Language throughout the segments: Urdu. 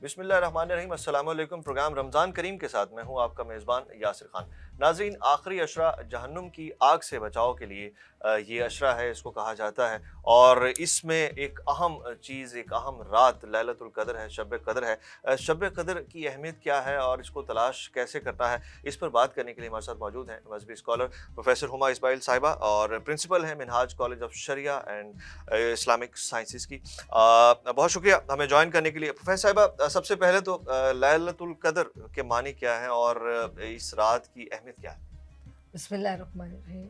بسم اللہ الرحمن الرحیم۔ السلام علیکم۔ پروگرام رمضان کریم کے ساتھ میں ہوں آپ کا میزبان یاسر خان۔ ناظرین، آخری عشرہ جہنم کی آگ سے بچاؤ کے لیے یہ عشرہ ہے، اس کو کہا جاتا ہے، اور اس میں ایک اہم چیز، ایک اہم رات لیلۃ القدر ہے، شب قدر ہے۔ شب قدر کی اہمیت کیا ہے اور اس کو تلاش کیسے کرنا ہے، اس پر بات کرنے کے لیے ہمارے ساتھ موجود ہیں مذہبی اسکالر پروفیسر ہما اسماعیل صاحبہ، اور پرنسپل ہیں Minhaj college of Shariah and Islamic sciences کی۔ بہت شکریہ ہمیں جوائن کرنے کے لیے۔ پروفیسر صاحبہ، سب سے پہلے تو لیلۃ القدر کے معنی کیا ہے اور اس رات کی اہمیت کیا ہے؟ بسم اللہ الرحمن الرحیم۔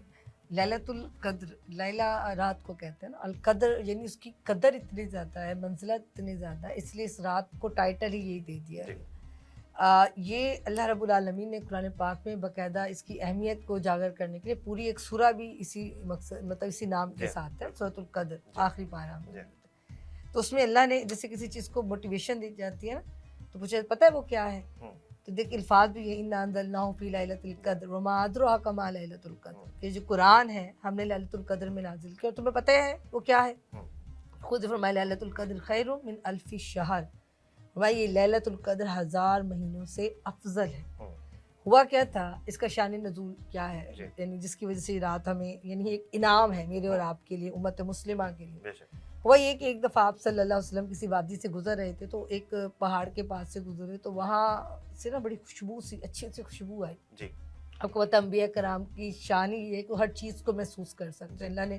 لیلۃ القدر، لیلہ رات کو کہتے ہیں نا، القدر یعنی اس کی قدر اتنی زیادہ ہے، منزلت اتنی زیادہ ہے، اس لیے اس رات کو ٹائٹل ہی یہی دے دیا ہے۔ یہ اللہ رب العالمین نے قرآن پاک میں باقاعدہ اس کی اہمیت کو اجاگر کرنے کے لیے پوری ایک سورہ بھی اسی مقصد مطلب اسی نام کے ساتھ ہے، سورۃ القدر، آخری پارہ میں۔ تو اس میں اللہ نے جیسے کسی چیز کو موٹیویشن دی جاتی ہے نا، تو مجھے پتہ ہے وہ کیا ہے، تو دیکھ الفاظ بھی یہ اِنَّا أَنزَلْنَاهُ فِي لَيْلَةِ الْقَدْرِ وَمَا أَدْرَاكَ مَا لَيْلَةُ الْقَدْرِ، یہ جو قرآن ہے ہم نے لیلۃ القدر میں نازل کیا، اور تمہیں پتہ ہے وہ کیا ہے؟ خود فرمایا لیلۃ القدر خیر من الف شہر، بھائی یہ لیلۃ القدر 1000 مہینوں سے افضل ہے۔ ہوا کیا تھا، اس کا شان نزول کیا ہے، یعنی جس کی وجہ سے یہ رات ہمیں یعنی ایک انعام ہے میرے اور آپ کے لیے، امت مسلمہ کے لیے۔ وہ یہ کہ ایک دفعہ آپ صلی اللہ علیہ وسلم کسی وادی سے گزر رہے تھے، تو ایک پہاڑ کے پاس سے گزرے، تو وہاں سے نا بڑی خوشبو سی، اچھی اچھی خوشبو آئی۔ جی، آپ کو پتہ انبیاء کرام کی شان ہی یہ ہے کہ ہر چیز کو محسوس کر سکتے ہیں، اللہ نے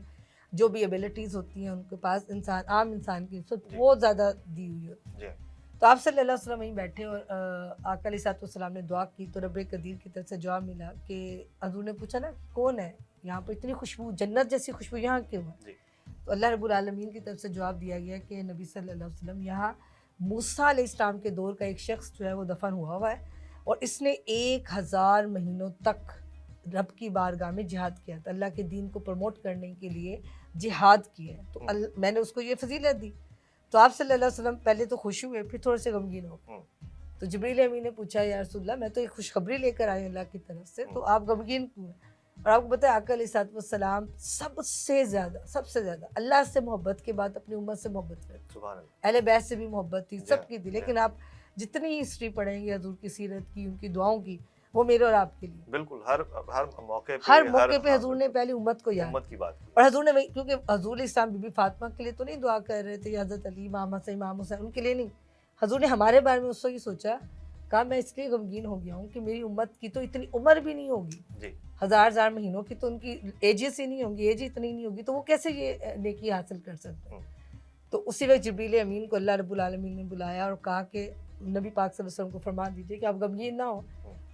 جو بھی ایبیلٹیز ہوتی ہیں ان کے پاس انسان، عام انسان کی نسبت بہت زیادہ دی ہوئی ہوتی ہے۔ تو آپ صلی اللہ علیہ وسلم وہیں بیٹھے اور آقا علیہ السلام نے دعا کی، تو رب قدیر کی طرف سے جواب ملا کہ حضور نے پوچھا نا کون ہے یہاں پر اتنی خوشبو، جنت جیسی خوشبو یہاں کیوں ہے؟ تو اللہ رب العالمین کی طرف سے جواب دیا گیا کہ نبی صلی اللہ علیہ وسلم، یہاں موسیٰ علیہ السلام کے دور کا ایک شخص جو ہے وہ دفن ہوا ہے، اور اس نے 1000 مہینوں تک رب کی بارگاہ میں جہاد کیا تھا، اللہ کے دین کو پروموٹ کرنے کے لیے جہاد کیا ہے، تو میں نے اس کو یہ فضیلت دی۔ تو آپ صلی اللہ علیہ وسلم پہلے تو خوش ہوئے، پھر تھوڑے سے غمگین ہو۔ تو جبریل امین نے پوچھا یا رسول اللہ، میں تو ایک خوشخبری لے کر آئی اللہ کی طرف سے، تو آپ غمگین کیوں ہیں؟ اور آپ کو پتہ ہے آقا علیہ السلام سب سے زیادہ اللہ سے محبت کے بعد اپنی امت سے محبت کرتے، اہل بیت سے بھی محبت تھی، سب کی تھی، لیکن آپ جتنی ہسٹری پڑھیں گے حضور کی سیرت کی، ان کی دعاؤں کی، وہ میرے اور آپ کے لیے بالکل ہر موقع پہ حضور نے پہلی امت کو یاد امت کی بات کی، اور حضور نے وہی، کیونکہ حضور علیہ السلام بی بی فاطمہ کے لیے تو نہیں دعا کر رہے تھے یا حضرت علی، امام حسن، امام حسین، ان کے لیے نہیں، حضور نے ہمارے بارے میں اس وقت یہ سوچا، کہا میں اس لیے غمگین ہو گیا ہوں کہ میری امت کی تو اتنی عمر بھی نہیں ہوگی، 1000 مہینوں کی تو ان کی ایجز ہی نہیں ہوں گی، ایج اتنی نہیں ہوگی، تو وہ کیسے یہ نیکی حاصل کر سکتے ہیں؟ تو اسی وقت جبریل امین کو اللہ رب العالمین نے بلایا اور کہا کہ نبی پاک صلی اللہ علیہ وسلم کو فرما دیجیے کہ آپ غمگین نہ ہو،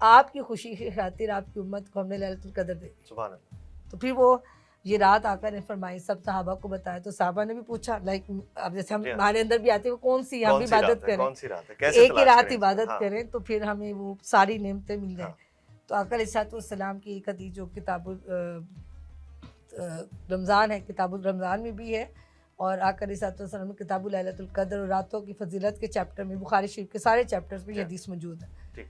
آپ کی خوشی کی خاطر آپ کی امت کو ہم نے لیلۃ القدر دے دی۔ سبحان اللہ۔ تو پھر وہ یہ رات آقا نے فرمائی، سب صحابہ کو بتایا، تو صحابہ نے بھی پوچھا، لائک اب جیسے ہم ہمارے اندر بھی آتے ہیں کون سی ہم بھی عبادت کریں، ایک ہی رات عبادت کریں تو پھر ہمیں وہ ساری نعمتیں مل جائیں۔ تو آقا علیہ السلام کی ایک حدیث جو کتاب رمضان ہے، کتاب الرمضان میں بھی ہے، اور آقا علیہ السلام میں کتاب لیلۃ القدر اور راتوں کی فضیلت کے چیپٹر میں، بخاری شریف کے سارے چیپٹرز میں یہ حدیث موجود ہے۔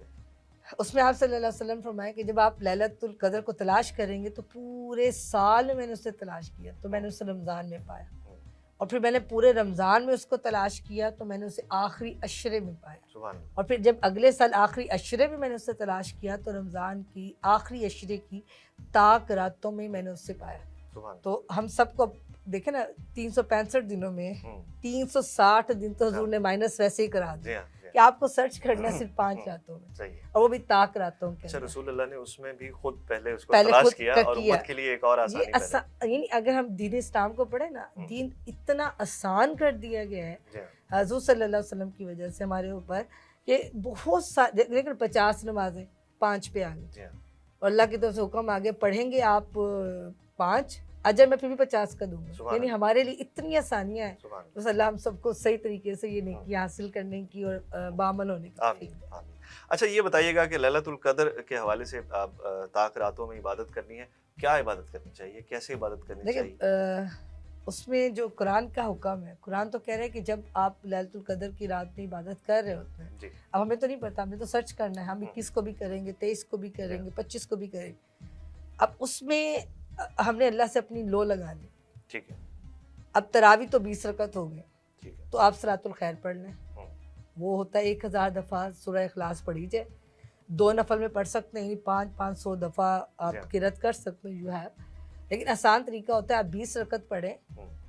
اس میں آپ صلی اللہ علیہ وسلم فرمائے کہ جب آپ لیلۃ القدر کو تلاش کریں گے تو پورے سال میں نے اسے تلاش کیا تو میں نے اسے رمضان میں پایا، اور پھر میں نے پورے رمضان میں اس کو تلاش کیا تو میں نے اسے آخری عشرے میں پایا، اور پھر جب اگلے سال آخری عشرے میں میں نے اسے تلاش کیا تو رمضان کی آخری عشرے کی تاک راتوں میں میں نے اسے پایا۔ تو ہم سب کو دیکھیں نا، 365 دنوں میں 360 دن تو حضور نے مائنس ویسے ہی کرا دیا کہ آپ کو سرچ کرنا صرف 5 راتوں میں، اور وہ بھی تاک راتوں کے اندر۔ رسول اللہ نے اس میں بھی خود پہلے اس کو تلاش کیا اور امت کے لیے ایک اور آسانی پیدا، یعنی اگر ہم دین اسلام کو پڑھیں نا، دین اتنا آسان کر دیا گیا ہے حضور صلی اللہ علیہ وسلم کی وجہ سے ہمارے اوپر، کہ بہت سارے، لیکن 50 نمازیں 5 پہ آ گئی، اور اللہ کی طرف سے حکم آگے پڑھیں گے آپ 5، اجر میں پھر بھی 50 کا دوں گا، یعنی ہمارے لیے اتنی آسانیاں ہیں، بس اللہ ہم سب کو صحیح طریقے سے یہ نیکی حاصل کرنے کی اور بعمل ہونے کی۔ آمین آمین۔ اچھا یہ بتائیے گا کہ لیلۃ القدر کے حوالے سے طاق راتوں میں عبادت کرنی ہے، کیا عبادت کرنی چاہیے، کیسے عبادت کرنی چاہیے؟ اس میں جو قرآن کا حکم ہے، قرآن تو کہہ رہے ہیں کہ جب آپ لیلۃ القدر کی رات میں عبادت کر رہے ہوتے ہیں، اب ہمیں تو نہیں پتا، ہمیں تو سرچ کرنا ہے، ہم 21 کو بھی کریں گے، 23 کو بھی کریں گے، 25 کو بھی کریں گے، اب اس میں ہم نے اللہ سے اپنی لو لگا لی، ٹھیک ہے، اب تراویح تو 20 رکعت ہو گئے، تو آپ صلاۃ الخیر پڑھ لیں، وہ ہوتا ہے 1000 دفعہ سورہ اخلاص پڑھی جائے. 2 نفل میں پڑھ سکتے ہیں, 500 دفعہ آپ قرأت کر سکتے ہیں, یو ہیو. لیکن آسان طریقہ ہوتا ہے آپ 20 رکعت پڑھیں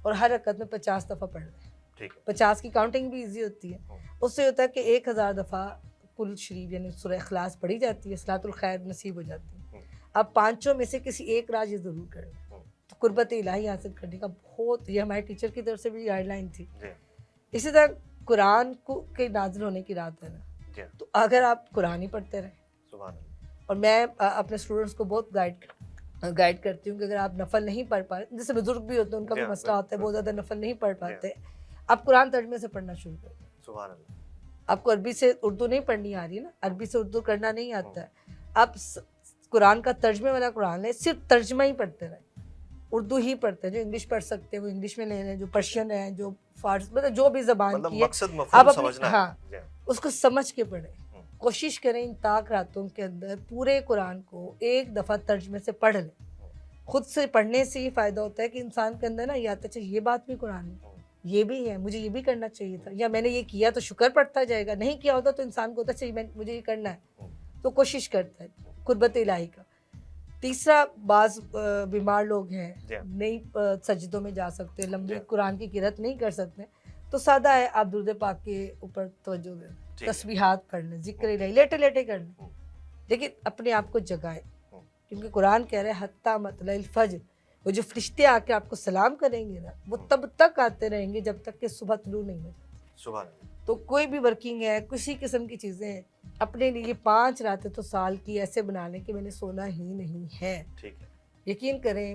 اور ہر رکعت میں 50 دفعہ پڑھ لیں. 50 کی کاؤنٹنگ بھی ایزی ہوتی ہے. اس سے ہوتا ہے کہ 1000 دفعہ کل شریف یعنی سورہ اخلاص پڑھی جاتی ہے, صلاۃ الخیر نصیب ہو جاتی ہے. اب 5 میں سے کسی ایک راز یہ ضرور کریں. تو قربت الہی حاصل کرنے کا بہت, یہ ہمارے ٹیچر کی طرف سے بھی گائیڈ لائن تھی. اسی طرح قرآن کو کے نازل ہونے کی رات ہے نا, تو اگر آپ قرآن ہی پڑھتے رہیں, اور میں اپنے اسٹوڈنٹس کو بہت گائیڈ کرتی ہوں کہ اگر آپ نفل نہیں پڑھ پائے, جیسے بزرگ بھی ہوتے ہیں ان کا بھی مسئلہ ہوتا ہے, بہت زیادہ نفل نہیں پڑھ پاتے, آپ قرآن ترجمے سے پڑھنا شروع کر دیں. سبحان اللہ. آپ کو عربی سے اردو نہیں پڑھنی آ رہی ہے نا, عربی سے اردو کرنا نہیں آتا ہے, آپ قرآن کا ترجمے والا قرآن لیں, صرف ترجمہ ہی پڑھتے رہیں, اردو ہی پڑھتے ہیں. جو انگلش پڑھ سکتے ہیں وہ انگلش میں لے لیں, جو پرشین ہے, جو فارسی, مطلب جو بھی زبان کی ہے آپ اپنی, ہاں اس کو سمجھ کے پڑھیں. کوشش کریں ان طاق راتوں کے اندر پورے قرآن کو ایک دفعہ ترجمے سے پڑھ لیں. خود سے پڑھنے سے یہ فائدہ ہوتا ہے کہ انسان کے اندر نا یہ آتا ہے, یہ بات بھی قرآن میں, یہ بھی ہے, مجھے یہ بھی کرنا چاہیے تھا, یا میں نے یہ کیا تو شکر پڑتا جائے گا, نہیں کیا ہوتا تو انسان کو ہوتا چاہیے مجھے یہ کرنا ہے, تو کوشش کرتا ہے قربت الہی کا. تیسرا, بعض بیمار لوگ ہیں نہیں سجدوں میں جا سکتے, لمبی قرآن کی قرأت نہیں کر سکتے, تو سادہ ہے آپ درود پاک کے اوپر توجہ دیں, تسبیحات پڑھ لیں, ذکر الہی لیٹے لیٹے کر لیں, لیکن اپنے آپ کو جگائیں, کیونکہ قرآن کہہ رہے ہیں حتی مطلع الفجر, وہ جو فرشتے آ کے آپ کو سلام کریں گے نا, وہ تب تک آتے رہیں گے جب تک کہ صبح طلوع نہیں ہو جاتی. تو کوئی بھی ورکنگ ہے, کسی قسم کی چیزیں ہیں, اپنے لیے 5 راتیں تو سال کی ایسے بنا لیں کہ میں نے سونا ہی نہیں ہے. یقین کریں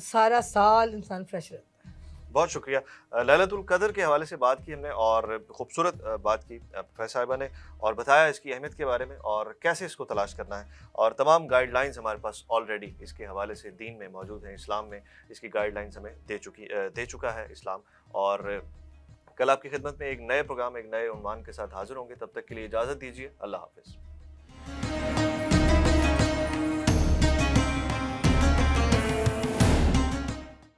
سارا سال انسان فریش رہتا ہے. بہت شکریہ. لیلۃ القدر کے حوالے سے بات کی ہم نے, اور خوبصورت بات کی پروفیسر صاحبہ نے, اور بتایا اس کی اہمیت کے بارے میں اور کیسے اس کو تلاش کرنا ہے, اور تمام گائیڈ لائنز ہمارے پاس آلریڈی اس کے حوالے سے دین میں موجود ہیں, اسلام میں اس کی گائیڈ لائنز ہمیں دے چکا ہے اسلام. اور کل آپ کی خدمت میں ایک نئے پروگرام, ایک نئے عنوان کے ساتھ حاضر ہوں گے. تب تک کے لیے اجازت دیجیے. اللہ حافظ.